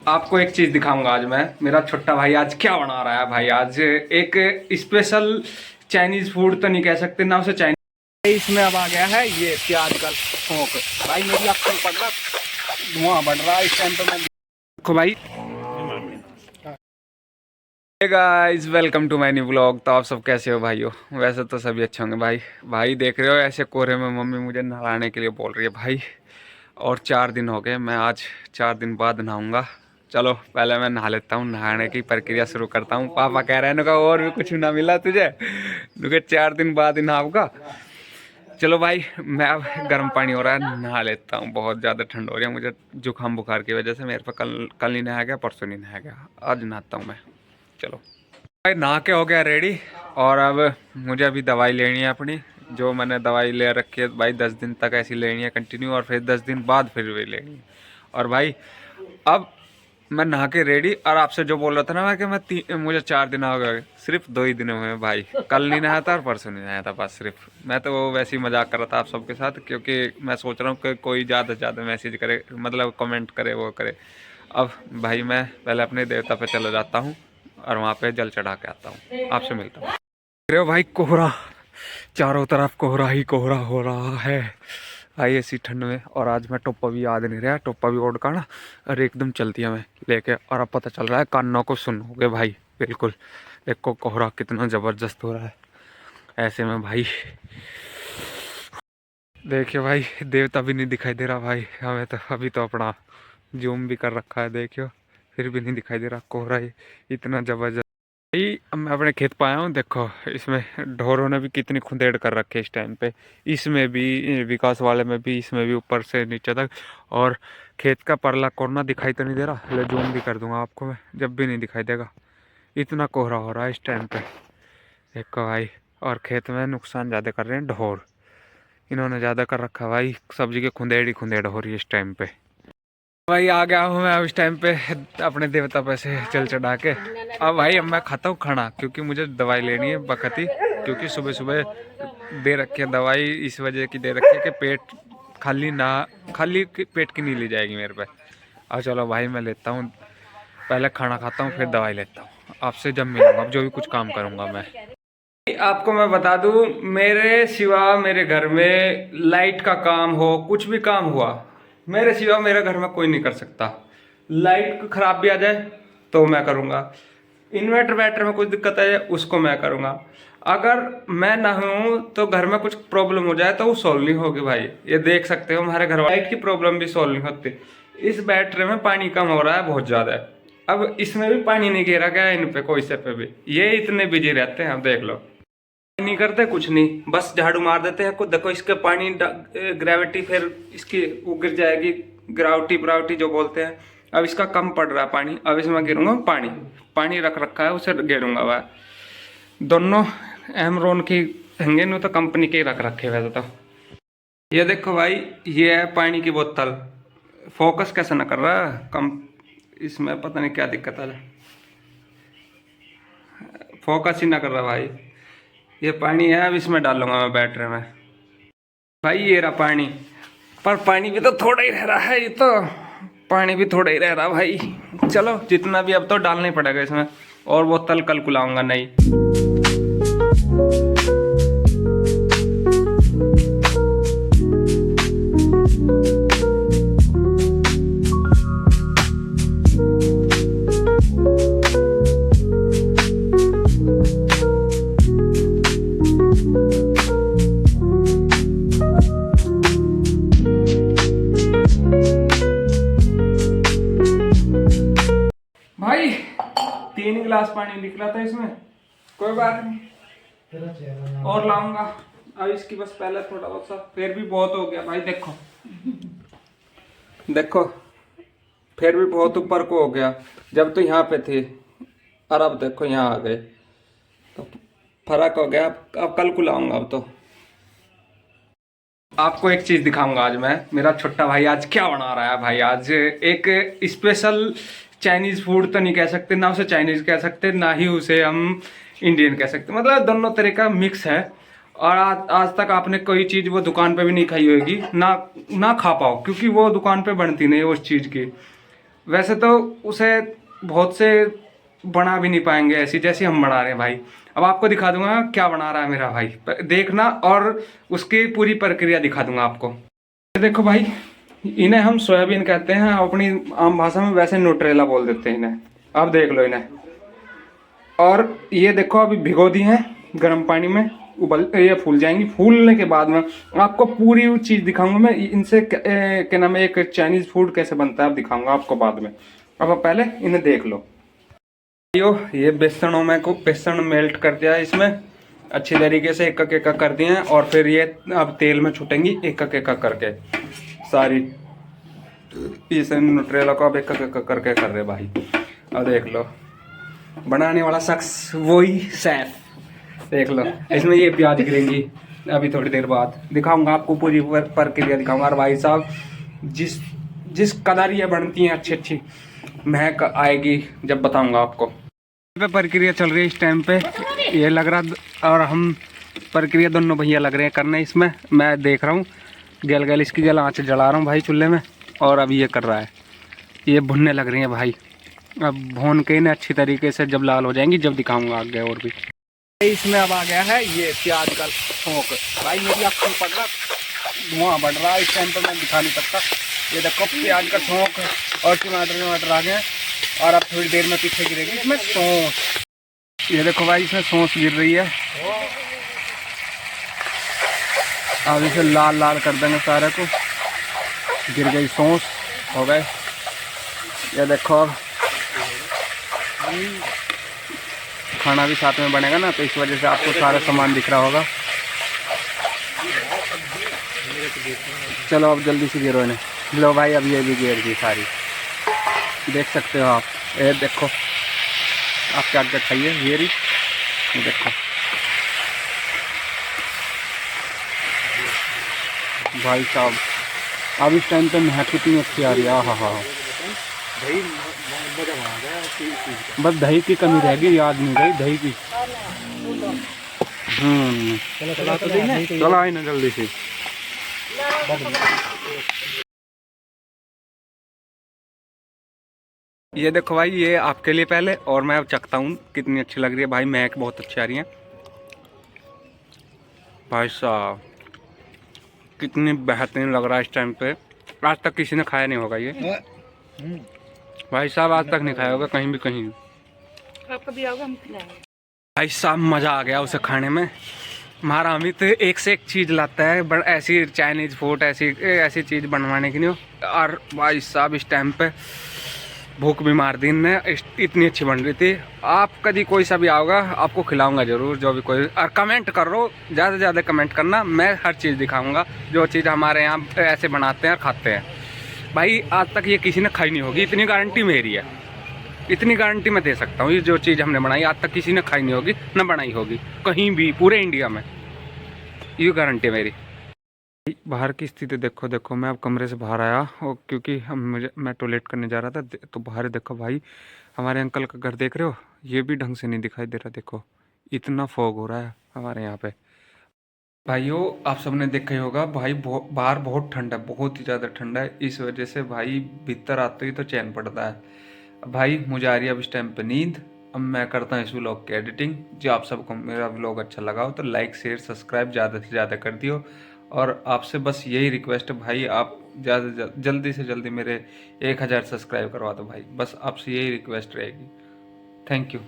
आपको एक चीज दिखाऊंगा आज मैं। मेरा छोटा भाई आज क्या बना रहा है भाई। आज एक स्पेशल चाइनीज फूड तो नहीं कह सकते ना उसे, चाइनीज इसमें अब आ गया है ये प्याज का फोक। भाई मेरी आंखों में पड़ रहा, धुआं बढ़ रहा है इस टाइम पे। मैं देखो भाई, hey guys welcome to my new vlog. तो आप सब कैसे हो भाइयों? वैसे तो सभी अच्छे होंगे भाई। भाई देख रहे हो ऐसे कोहरे में मम्मी मुझे नहलाने के लिए बोल रही है भाई। और 4 दिन हो गए, मैं आज 4 दिन बाद नहाऊंगा। चलो पहले मैं नहा लेता हूँ, नहाने की प्रक्रिया शुरू करता हूँ। पापा कह रहे हैं नुका और भी कुछ ना मिला तुझे, नुका 4 दिन बाद ही नहाऊंगा। चलो भाई मैं अब गर्म पानी हो रहा है, नहा लेता हूँ। बहुत ज़्यादा ठंड हो रही है मुझे, जुकाम बुखार की वजह से। मेरे पे कल नहीं नहाया गया, परसों नहीं नहाया गया, आज नहाता हूँ मैं। चलो भाई नहा के हो गया रेडी। और अब मुझे अभी दवाई लेनी है अपनी, जो मैंने दवाई ले रखी है भाई। 10 दिन तक ऐसी लेनी है कंटिन्यू, और फिर 10 दिन बाद फिर भी लेनी है। और भाई अब मैं नहा के रेडी, और आपसे जो बोल रहा था ना मैं कि मुझे 4 दिन हो गए, सिर्फ 2 ही दिन हुए हैं भाई। कल नहीं नहाया था और परसों नहीं नहाया था, बस सिर्फ। मैं तो वो वैसे ही मजाक कर रहा था आप सबके साथ, क्योंकि मैं सोच रहा हूँ कि कोई ज़्यादा से ज़्यादा मैसेज करे, मतलब कमेंट करे, वो करे। अब भाई मैं पहले अपने देवता पे चला जाता हूँ और वहाँ पे जल चढ़ा के आता हूँ, आपसे मिलता हूँ। अरे भाई कोहरा, चारों तरफ कोहरा ही कोहरा हो रहा है भाई ऐसी ठंड में। और आज मैं टोपा भी याद नहीं रहा, टोपा भी ओढ़ का ना, और एकदम चलती है मैं लेके। और अब पता चल रहा है कानों को सुनोगे भाई बिल्कुल। देखो कोहरा कितना ज़बरदस्त हो रहा है ऐसे में भाई। देखिए भाई देवता भी नहीं दिखाई दे रहा भाई हमें तो। अभी तो अपना जूम भी कर रखा है देखियो, फिर भी नहीं दिखाई दे रहा कोहरा ही इतना ज़बरदस्त भाई। अब मैं अपने खेत पर आया हूँ, देखो इसमें ढोरों ने भी कितनी खुंदेड़ कर रखी है इस टाइम पे। इसमें भी, विकास वाले में भी, इसमें भी, ऊपर से नीचे तक। और खेत का परला कोरना दिखाई तो नहीं दे रहा, ले जूम भी कर दूंगा आपको मैं, जब भी नहीं दिखाई देगा। इतना कोहरा हो रहा है इस टाइम पे, देखो भाई। और खेत में नुकसान ज़्यादा कर रहे हैं ढोर, इन्होंने ज़्यादा कर रखा भाई। सब्जी की खुंदेड़ ही खुंदेड़ हो रही है इस टाइम पे भाई। आ गया हूँ मैं अब इस टाइम पे अपने देवता पे से जल चढ़ा के। अब भाई अब मैं खाता हूँ खाना, क्योंकि मुझे दवाई लेनी है बखती। क्योंकि सुबह सुबह दे रखी है दवाई, इस वजह की दे रखी है कि पेट खाली पेट की नहीं ली जाएगी मेरे पे। अब चलो भाई मैं लेता हूँ, पहले खाना खाता हूँ फिर दवाई लेता हूँ। आपसे जब मिलूंगा, अब जो भी कुछ काम करूँगा मैं। आपको मैं बता दूं, मेरे सिवा मेरे घर में लाइट का काम हो, कुछ भी काम हुआ, मेरे सिवा मेरे घर में कोई नहीं कर सकता। लाइट खराब भी आ जाए तो मैं करूँगा, इन्वर्टर वैटर में कुछ दिक्कत आ जाए उसको मैं करूँगा। अगर मैं ना हूँ तो घर में कुछ प्रॉब्लम हो जाए तो वो सॉल्व नहीं होगी भाई। ये देख सकते हो हमारे घर लाइट की प्रॉब्लम भी सॉल्व नहीं होती। इस बैटरी में पानी कम हो रहा है बहुत ज़्यादा। अब इसमें भी पानी नहीं घेरा गया, इन पे कोई से पे भी, ये इतने बिजी रहते हैं। अब देख लो, नहीं करते कुछ नहीं, बस झाड़ू मार देते हैं। खुद देखो इसके पानी ग्रेविटी फिर इसकी वो गिर जाएगी, ग्राविटी ब्राविटी जो बोलते हैं। अब इसका कम पड़ रहा है पानी, अब इसमें गिरूंगा पानी। पानी रख रखा है उसे गिरूंगा वह। दोनों एमरोन की हैंगे, नहीं तो कंपनी के ही रख रखे वैसे तो। ये देखो भाई, ये है पानी की बोतल। फोकस कैसे ना कर रहा है कम, इसमें पता नहीं क्या दिक्कत आ जाए, फोकस ही ना कर रहा भाई। ये पानी है, अब इसमें डालूंगा मैं बैटरी में भाई। ये रहा पानी, पर पानी भी तो थोड़ा ही रह रहा है, ये तो पानी भी थोड़ा ही रह रहा भाई। चलो जितना भी अब तो डालना ही पड़ेगा इसमें, और बोतल कल कुलाऊंगा नहीं। भाई 3 गिलास पानी निकला था इसमें, कोई बात नहीं और लाऊंगा। अब इसकी बस पहले थोड़ा बहुत सा, फिर भी बहुत हो गया भाई। देखो देखो, फिर भी बहुत ऊपर को हो गया। जब तो यहाँ पे थे और अब देखो यहाँ आ गए, तो फर्क हो गया। अब कल को लाऊंगा। अब तो आपको एक चीज दिखाऊंगा आज मैं। मेरा छोटा भाई आज क्या बना रहा है भाई। आज एक स्पेशल चाइनीज फूड तो नहीं कह सकते, ना उसे चाइनीज कह सकते, ना ही उसे हम इंडियन कह सकते, मतलब दोनों तरह का मिक्स है। और आज तक आपने कोई चीज वो दुकान पे भी नहीं खाई होगी, ना खा पाओ, क्योंकि वो दुकान पे बनती नहीं उस चीज की। वैसे तो उसे बहुत से बना भी नहीं पाएंगे ऐसी जैसी हम बना रहे हैं भाई। अब आपको दिखा दूंगा क्या बना रहा है मेरा भाई, देखना, और उसकी पूरी प्रक्रिया दिखा दूंगा आपको। ये देखो भाई, इन्हें हम सोयाबीन कहते हैं अपनी आम भाषा में, वैसे न्यूट्रेला बोल देते हैं इन्हें। अब देख लो इन्हें। और ये देखो अभी भिगो दी हैं गर्म पानी में, उबल ये फूल जाएंगी। फूलने के बाद में आपको पूरी चीज़ दिखाऊंगा मैं। इनसे क्या नाम है, एक चाइनीज़ फूड कैसे बनता है अब दिखाऊंगा आपको बाद में। अब आप पहले इन्हें देख लो। ये बेसनों में को बेसन मेल्ट कर दिया है इसमें अच्छी तरीके से, एक एक कर दिए हैं। और फिर ये अब तेल में छुटेंगी एक एक करके सारी। इस न्यूट्रेला को अब एक एक करके कर रहे भाई। अब देख लो, बनाने वाला शख्स वही सैफ। देख लो इसमें ये प्याज गिरेंगी अभी थोड़ी देर बाद, दिखाऊंगा आपको पूरी प्रक्रिया दिखाऊंगा। और भाई साहब जिस जिस कदर ये बनती हैं अच्छी अच्छी महक आएगी जब बताऊंगा आपको। पे प्रक्रिया चल रही है इस टाइम पे, ये लग रहा, और हम प्रक्रिया दोनों भैया लग रहे हैं करने इसमें। मैं देख रहा हूँ गल गल इसकी गल आँच जला रहा हूँ भाई चूल्हे में, और अभी ये कर रहा है, ये भुनने लग रही है भाई। अब भून के इन्हें अच्छी तरीके से जब लाल हो जाएंगी जब दिखाऊंगा आगे। और भी इसमें अब आ गया है ये प्याज का छोंक। भाई मेरी आँख में पड़ रहा, धुआं बढ़ रहा है इस टाइम पर, मैं दिखा नहीं सकता। ये देखो प्याज का छोंक और टमाटर आ गए, और अब थोड़ी देर में पीछे गिरेगी इसमें सौंस। ये देखो भाई इसमें सौंस गिर रही है। अब इसे लाल लाल कर देंगे सारे को। गिर गई सौंस, हो गए। ये देखो खाना भी साथ में बनेगा ना, तो इस वजह से आपको सारा सामान दिख रहा होगा। चलो अब जल्दी से गिरो इन्हें। लो भाई अब ये भी गिर गई सारी, देख सकते हो आप। ये देखो आप क्या क्या खाइए, ये रही देखो भाई साहब। अब इस टाइम पे महक कितनी अच्छी आ रही है। हाँ हाँ, बस दही की कमी रहेगी, याद नहीं गई दही की। चलो आई ना जल्दी से। ये देखो भाई, ये आपके लिए पहले, और मैं अब चखता हूँ कितनी अच्छी लग रही है भाई। महक बहुत अच्छी आ रही है भाई साहब, कितनी बेहतरीन लग रहा है इस टाइम पे। आज तक किसी ने खाया नहीं होगा ये भाई साहब, आज तक नहीं खाया होगा कहीं भी कहीं। आप कभी आओगे हम खिलाएंगे भाई साहब। मज़ा आ गया उसे खाने में। हमारा अमित एक से एक चीज़ लाता है, ऐसी चाइनीज़ फूड ऐसी चीज़ बनवाने की नहीं। और भाई साहब इस टाइम पे भूख भी मार दी ने, इतनी अच्छी बन रही थी। आप कभी कोई सा भी आओगा आपको खिलाऊंगा ज़रूर, जो भी कोई। और कमेंट करो, ज़्यादा से ज़्यादा कमेंट करना, मैं हर चीज़ दिखाऊंगा जो चीज़ हमारे यहाँ ऐसे बनाते हैं और खाते हैं भाई। आज तक ये किसी ने खाई नहीं होगी, इतनी गारंटी मेरी है, इतनी गारंटी मैं दे सकता हूँ। ये जो चीज़ हमने बनाई आज तक किसी ने खाई नहीं होगी, न बनाई होगी कहीं भी पूरे इंडिया में, ये गारंटी है मेरी। बाहर की स्थिति देखो, देखो मैं अब कमरे से बाहर आया और क्योंकि मैं टॉयलेट करने जा रहा था, तो बाहर देखो भाई हमारे अंकल का घर देख रहे हो, ये भी ढंग से नहीं दिखाई दे रहा। देखो इतना फॉग हो रहा है हमारे यहाँ पे। भाइयों आप सबने देखा ही होगा भाई, बाहर बहुत ठंडा है, बहुत ही ज़्यादा ठंडा है। इस वजह से भाई भीतर आते ही तो चैन पड़ता है। भाई मुझे आ रही है अब इस टाइम पे नींद। अब मैं करता हूँ इस व्लॉग की एडिटिंग। जो आप सबको मेरा व्लॉग अच्छा लगा हो तो लाइक शेयर सब्सक्राइब ज़्यादा से ज़्यादा कर दियो। और आपसे बस यही रिक्वेस्ट है भाई, आप ज़्यादा जल्दी से जल्दी मेरे 1000 सब्सक्राइब करवा दो भाई, बस आपसे यही रिक्वेस्ट रहेगी। Thank you.